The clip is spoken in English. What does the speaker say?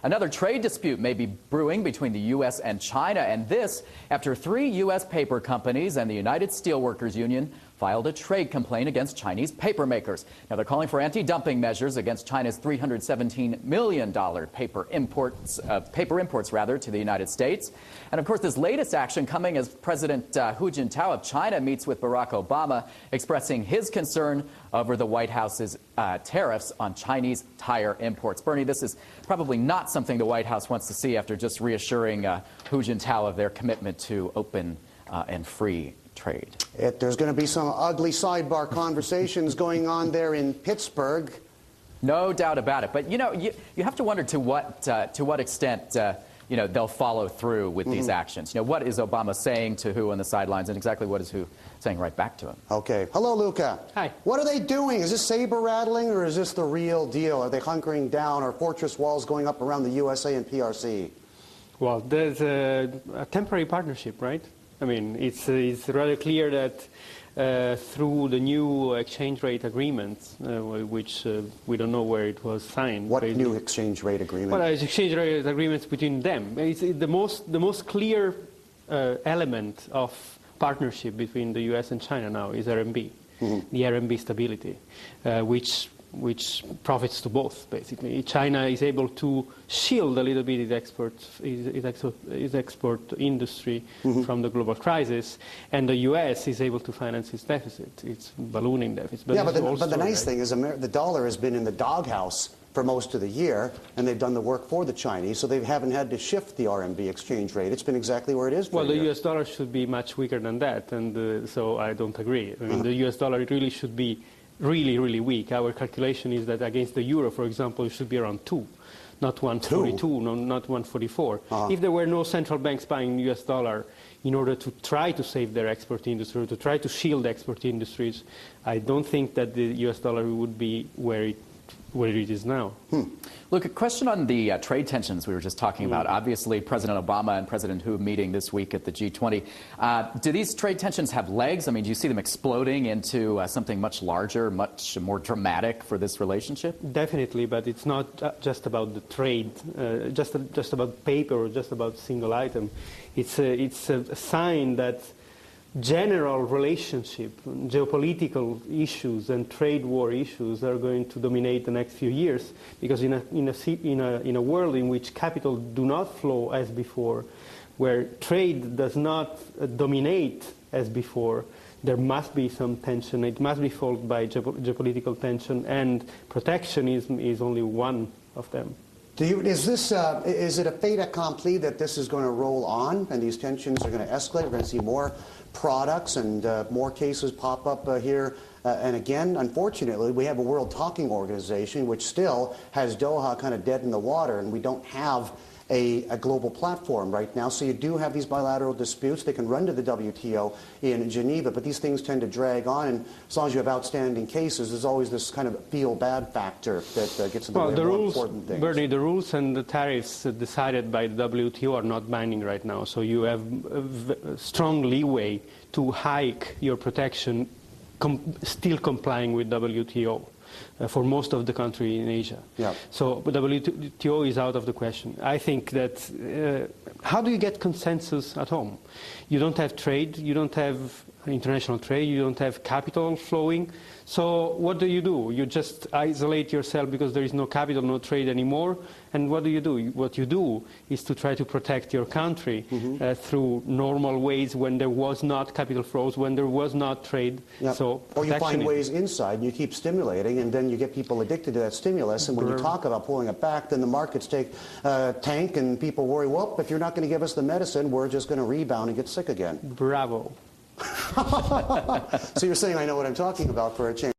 Another trade dispute may be brewing between the U.S. and China, and this after 3 U.S. paper companies and the United Steelworkers Union filed a trade complaint against Chinese papermakers. Now, they're calling for anti-dumping measures against China's $317 million paper imports to the United States. And of course, this latest action coming as President Hu Jintao of China meets with Barack Obama, expressing his concern over the White House's tariffs on Chinese tire imports. Bernie, this is probably not something the White House wants to see after just reassuring Hu Jintao of their commitment to open and free trade. There's going to be some ugly sidebar conversations going on there in Pittsburgh. No doubt about it. But, you know, you have to wonder to what extent, you know, they'll follow through with these actions. You know, what is Obama saying to Hu on the sidelines, and exactly what is Hu saying right back to him? Okay. Hello, Luca. Hi. What are they doing? Is this saber rattling, or is this the real deal? Are they hunkering down, or fortress walls going up around the USA and PRC? Well, there's a temporary partnership, right? I mean, it's rather clear that through the new exchange rate agreement, which we don't know where it was signed. What new exchange rate agreement? Well, it's exchange rate agreements between them. It's the most clear element of partnership between the U.S. and China now is RMB, the RMB stability, which profits to both, basically. China is able to shield a little bit its export industry from the global crisis, and the U.S. is able to finance its deficit, its ballooning deficit. But the nice thing is the dollar has been in the doghouse for most of the year, and they've done the work for the Chinese, so they haven't had to shift the RMB exchange rate. It's been exactly where it is for Well, the U.S. dollar should be much weaker than that, and so I don't agree. I mean, the U.S. dollar really should be really, really weak. Our calculation is that against the euro, for example, it should be around 2, not 142, no, not 144. If there were no central banks buying U.S. dollar in order to try to save their export industry, or to try to shield export industries, I don't think that the U.S. dollar would be where it is now. Look, a question on the trade tensions we were just talking about. Obviously, President Obama and President Hu meeting this week at the G20. Do these trade tensions have legs? I mean, do you see them exploding into something much larger, much more dramatic for this relationship? Definitely, but it's not just about the trade, just about paper or just about single item. It's a sign that general relationship, geopolitical issues and trade war issues are going to dominate the next few years, because in a world in which capital do not flow as before, where trade does not dominate as before, there must be some tension. It must be followed by geopolitical tension, and protectionism is only one of them. Is it a fait accompli that this is going to roll on and these tensions are going to escalate? We're going to see more products and more cases pop up here. And again, unfortunately, we have a World Talking Organization which still has Doha kind of dead in the water, and we don't have a global platform right now. So you do have these bilateral disputes. They can run to the WTO in Geneva, but these things tend to drag on. And as long as you have outstanding cases, there's always this kind of feel-bad factor that gets in the way of more important things. Bernie, the rules and the tariffs decided by the WTO are not binding right now. So you have strong leeway to hike your protection, still complying with WTO. For most of the country in Asia. So WTO is out of the question. I think that how do you get consensus at home? You don't have trade, you don't have international trade, you don't have capital flowing. So what do? You just isolate yourself because there is no capital, no trade anymore. And what do? What you do is to try to protect your country through normal ways when there was not capital flows, when there was not trade. So or you find ways inside and you keep stimulating, and then you get people addicted to that stimulus. And when you talk about pulling it back, then the markets tank and people worry, well, if you're not going to give us the medicine, we're just going to rebound and get sick again. Bravo. So you're saying I know what I'm talking about for a change.